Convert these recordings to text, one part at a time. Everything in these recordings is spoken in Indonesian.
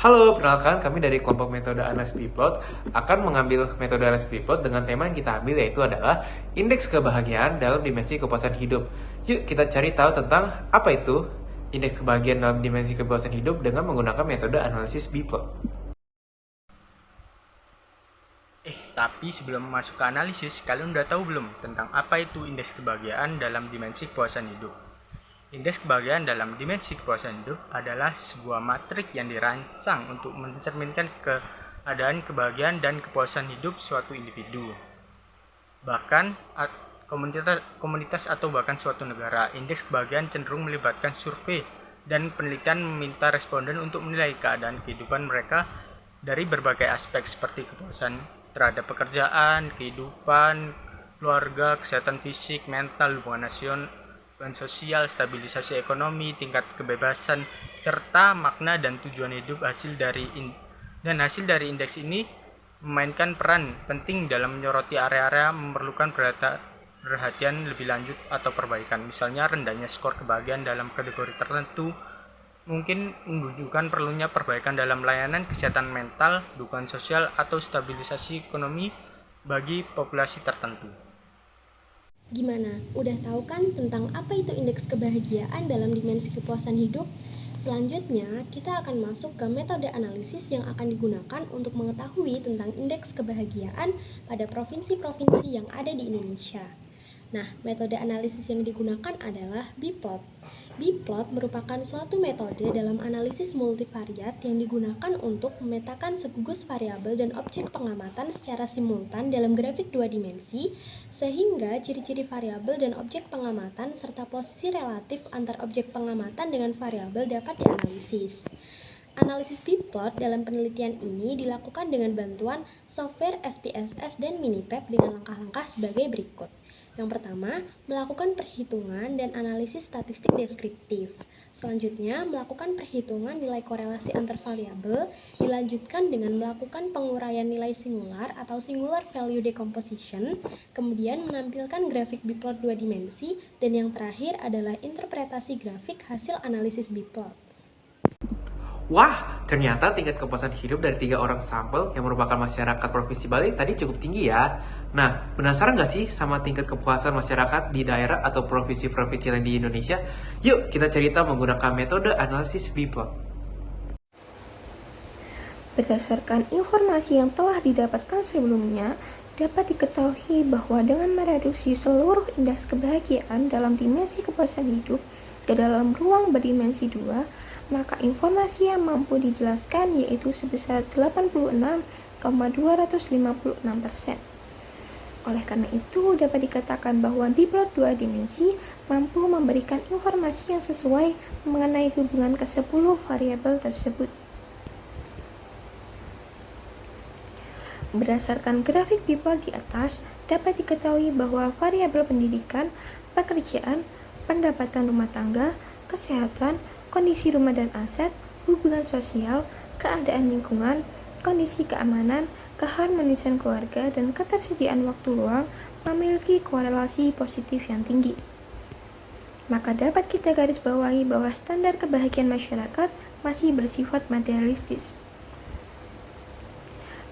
Halo, perkenalkan kami dari kelompok metode analisis Biplot akan mengambil metode analisis Biplot dengan tema yang kita ambil yaitu adalah indeks kebahagiaan dalam dimensi kepuasan hidup. Yuk kita cari tahu tentang apa itu indeks kebahagiaan dalam dimensi kepuasan hidup dengan menggunakan metode analisis Biplot. Tapi sebelum masuk ke analisis, kalian udah tahu belum tentang apa itu indeks kebahagiaan dalam dimensi kepuasan hidup? Indeks kebahagiaan dalam dimensi kepuasan hidup adalah sebuah matrik yang dirancang untuk mencerminkan keadaan kebahagiaan dan kepuasan hidup suatu individu. Bahkan komunitas atau bahkan suatu negara. Indeks kebahagiaan cenderung melibatkan survei dan penelitian meminta responden untuk menilai keadaan kehidupan mereka dari berbagai aspek seperti kepuasan terhadap pekerjaan, kehidupan, keluarga, kesehatan fisik, mental, hubungan sosial, stabilisasi ekonomi, tingkat kebebasan, serta makna dan tujuan hidup. Hasil dari indeks ini memainkan peran penting dalam menyoroti area-area memerlukan perhatian lebih lanjut atau perbaikan. Misalnya rendahnya skor kebahagiaan dalam kategori tertentu mungkin menunjukkan perlunya perbaikan dalam layanan kesehatan mental, dukungan sosial, atau stabilisasi ekonomi bagi populasi tertentu. Gimana? Udah tahu kan tentang apa itu indeks kebahagiaan dalam dimensi kepuasan hidup? Selanjutnya, kita akan masuk ke metode analisis yang akan digunakan untuk mengetahui tentang indeks kebahagiaan pada provinsi-provinsi yang ada di Indonesia. Nah, metode analisis yang digunakan adalah Biplot. Biplot merupakan suatu metode dalam analisis multivariat yang digunakan untuk memetakan segugus variabel dan objek pengamatan secara simultan dalam grafik dua dimensi, sehingga ciri-ciri variabel dan objek pengamatan serta posisi relatif antar objek pengamatan dengan variabel dapat dianalisis. Analisis Biplot dalam penelitian ini dilakukan dengan bantuan software SPSS dan Minipap dengan langkah-langkah sebagai berikut. Yang pertama, melakukan perhitungan dan analisis statistik deskriptif. Selanjutnya, melakukan perhitungan nilai korelasi antar variabel, dilanjutkan dengan melakukan penguraian nilai singular atau singular value decomposition, kemudian menampilkan grafik Biplot dua dimensi, dan yang terakhir adalah interpretasi grafik hasil analisis Biplot. Wah, ternyata tingkat kepuasan hidup dari 3 orang sampel yang merupakan masyarakat Provinsi Bali tadi cukup tinggi ya. Nah, penasaran nggak sih sama tingkat kepuasan masyarakat di daerah atau provinsi-provinsi lain di Indonesia? Yuk kita cerita menggunakan metode analisis Biplot. Berdasarkan informasi yang telah didapatkan sebelumnya, dapat diketahui bahwa dengan mereduksi seluruh indeks kebahagiaan dalam dimensi kepuasan hidup ke dalam ruang berdimensi 2, maka informasi yang mampu dijelaskan yaitu sebesar 86,256%. Oleh karena itu, dapat dikatakan bahwa Biplot dua dimensi mampu memberikan informasi yang sesuai mengenai hubungan ke-10 variabel tersebut. Berdasarkan grafik Biplot di atas, dapat diketahui bahwa variabel pendidikan, pekerjaan, pendapatan rumah tangga, kesehatan, kondisi rumah dan aset, hubungan sosial, keadaan lingkungan, kondisi keamanan, keharmonisan keluarga, dan ketersediaan waktu luang memiliki korelasi positif yang tinggi. Maka dapat kita garis bawahi bahwa standar kebahagiaan masyarakat masih bersifat materialistis.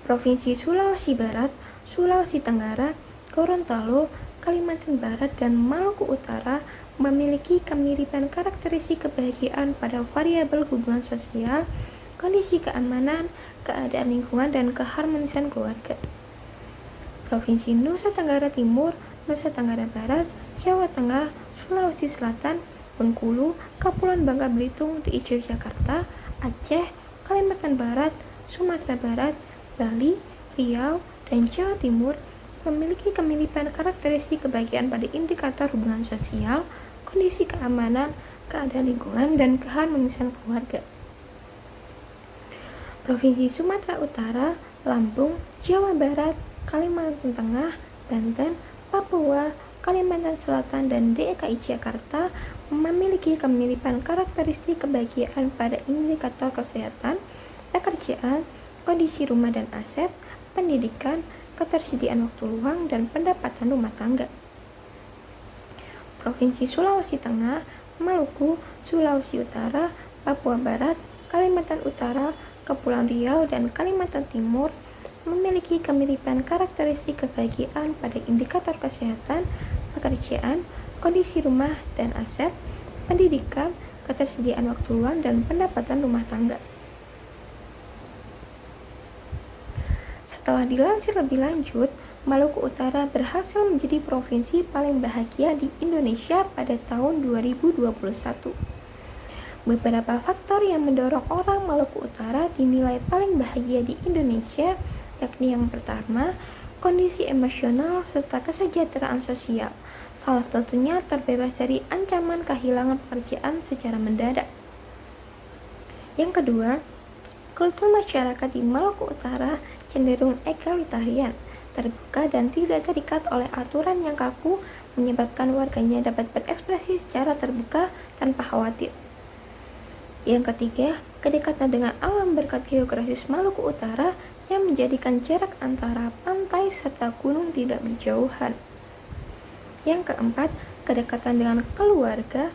Provinsi Sulawesi Barat, Sulawesi Tenggara, Gorontalo, Kalimantan Barat, dan Maluku Utara memiliki kemiripan karakteristik kebahagiaan pada variabel hubungan sosial, kondisi keamanan, keadaan lingkungan, dan keharmonisan keluarga. Provinsi Nusa Tenggara Timur, Nusa Tenggara Barat, Jawa Tengah, Sulawesi Selatan, Bengkulu, Kepulauan Bangka Belitung, DKI Jakarta, Aceh, Kalimantan Barat, Sumatera Barat, Bali, Riau, dan Jawa Timur memiliki kemiripan karakteristik kebahagiaan pada indikator hubungan sosial, kondisi keamanan, keadaan lingkungan, dan keharmonisan keluarga. Provinsi Sumatera Utara, Lampung, Jawa Barat, Kalimantan Tengah, Banten, Papua, Kalimantan Selatan, dan DKI Jakarta memiliki kemiripan karakteristik kebahagiaan pada indikator kesehatan, pekerjaan, kondisi rumah dan aset, pendidikan, ketersediaan waktu luang, dan pendapatan rumah tangga. Provinsi Sulawesi Tengah, Maluku, Sulawesi Utara, Papua Barat, Kalimantan Utara, Kepulauan Riau, dan Kalimantan Timur memiliki kemiripan karakteristik kebahagiaan pada indikator kesehatan, pekerjaan, kondisi rumah dan aset, pendidikan, ketersediaan waktu luang, dan pendapatan rumah tangga. Setelah dilansir lebih lanjut, Maluku Utara berhasil menjadi provinsi paling bahagia di Indonesia pada tahun 2021. Beberapa faktor yang mendorong orang Maluku Utara dinilai paling bahagia di Indonesia, yakni yang pertama, kondisi emosional serta kesejahteraan sosial. Salah satunya terbebas dari ancaman kehilangan pekerjaan secara mendadak. Yang kedua, kultur masyarakat di Maluku Utara cenderung egalitarian, terbuka dan tidak terikat oleh aturan yang kaku, menyebabkan warganya dapat berekspresi secara terbuka tanpa khawatir. Yang ketiga, kedekatan dengan alam berkat geografis Maluku Utara yang menjadikan jarak antara pantai serta gunung tidak berjauhan. Yang keempat, kedekatan dengan keluarga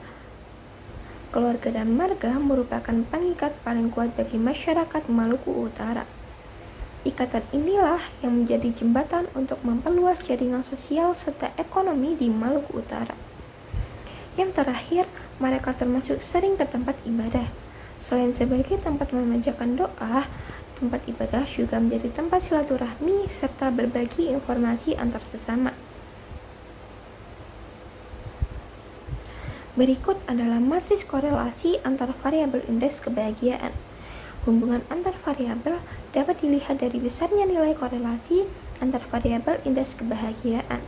dan marga merupakan pengikat paling kuat bagi masyarakat Maluku Utara. Ikatan inilah yang menjadi jembatan untuk memperluas jaringan sosial serta ekonomi di Maluku Utara. Yang terakhir, mereka termasuk sering ke tempat ibadah. Selain sebagai tempat memanjatkan doa, tempat ibadah juga menjadi tempat silaturahmi serta berbagi informasi antar sesama. Berikut adalah matris korelasi antar variabel indeks kebahagiaan. Hubungan antar variabel dapat dilihat dari besarnya nilai korelasi antar variabel indeks kebahagiaan.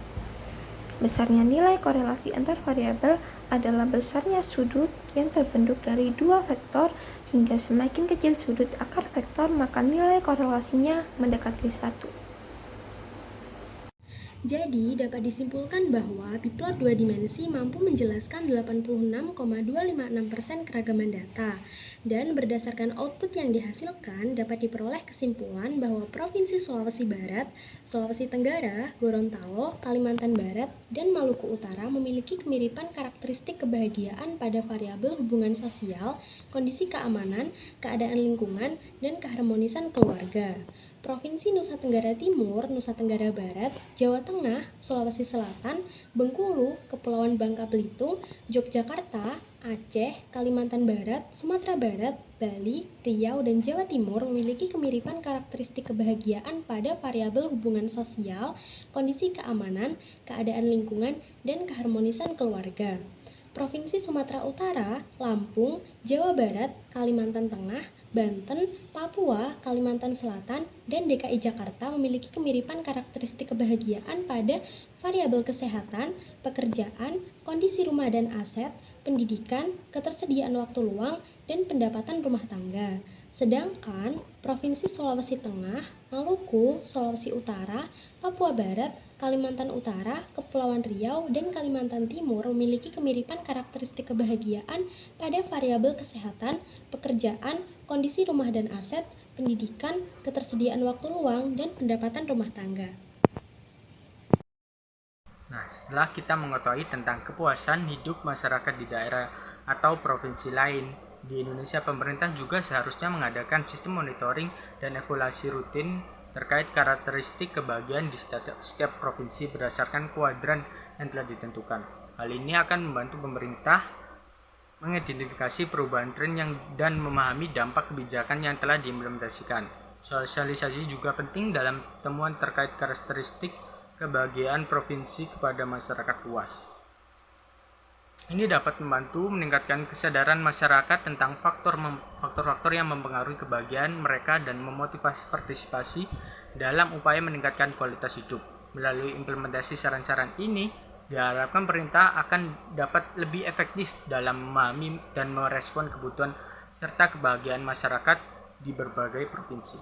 Besarnya nilai korelasi antar variabel adalah besarnya sudut yang terbentuk dari dua vektor, hingga semakin kecil sudut akar vektor maka nilai korelasinya mendekati 1. Jadi, dapat disimpulkan bahwa Biplot 2 dimensi mampu menjelaskan 86,256% keragaman data. Dan berdasarkan output yang dihasilkan, dapat diperoleh kesimpulan bahwa Provinsi Sulawesi Barat, Sulawesi Tenggara, Gorontalo, Kalimantan Barat, dan Maluku Utara memiliki kemiripan karakteristik kebahagiaan pada variabel hubungan sosial, kondisi keamanan, keadaan lingkungan, dan keharmonisan keluarga. Provinsi Nusa Tenggara Timur, Nusa Tenggara Barat, Jawa Tengah, Sulawesi Selatan, Bengkulu, Kepulauan Bangka Belitung, Yogyakarta, Aceh, Kalimantan Barat, Sumatera Barat, Bali, Riau, dan Jawa Timur memiliki kemiripan karakteristik kebahagiaan pada variabel hubungan sosial, kondisi keamanan, keadaan lingkungan, dan keharmonisan keluarga. Provinsi Sumatera Utara, Lampung, Jawa Barat, Kalimantan Tengah, Banten, Papua, Kalimantan Selatan, dan DKI Jakarta memiliki kemiripan karakteristik kebahagiaan pada variabel kesehatan, pekerjaan, kondisi rumah dan aset, pendidikan, ketersediaan waktu luang, dan pendapatan rumah tangga. Sedangkan Provinsi Sulawesi Tengah, Maluku, Sulawesi Utara, Papua Barat, Kalimantan Utara, Kepulauan Riau, dan Kalimantan Timur memiliki kemiripan karakteristik kebahagiaan pada variabel kesehatan, pekerjaan, kondisi rumah dan aset, pendidikan, ketersediaan waktu luang, dan pendapatan rumah tangga. Nah, setelah kita mengetahui tentang kepuasan hidup masyarakat di daerah atau provinsi lain, di Indonesia pemerintah juga seharusnya mengadakan sistem monitoring dan evaluasi rutin terkait karakteristik kebahagiaan di setiap provinsi berdasarkan kuadran yang telah ditentukan. Hal ini akan membantu pemerintah mengidentifikasi perubahan tren dan memahami dampak kebijakan yang telah diimplementasikan. Sosialisasi juga penting dalam temuan terkait karakteristik kebahagiaan provinsi kepada masyarakat luas. Ini dapat membantu meningkatkan kesadaran masyarakat tentang faktor-faktor yang mempengaruhi kebahagiaan mereka dan memotivasi partisipasi dalam upaya meningkatkan kualitas hidup. Melalui implementasi saran-saran ini, diharapkan pemerintah akan dapat lebih efektif dalam memahami dan merespon kebutuhan serta kebahagiaan masyarakat di berbagai provinsi.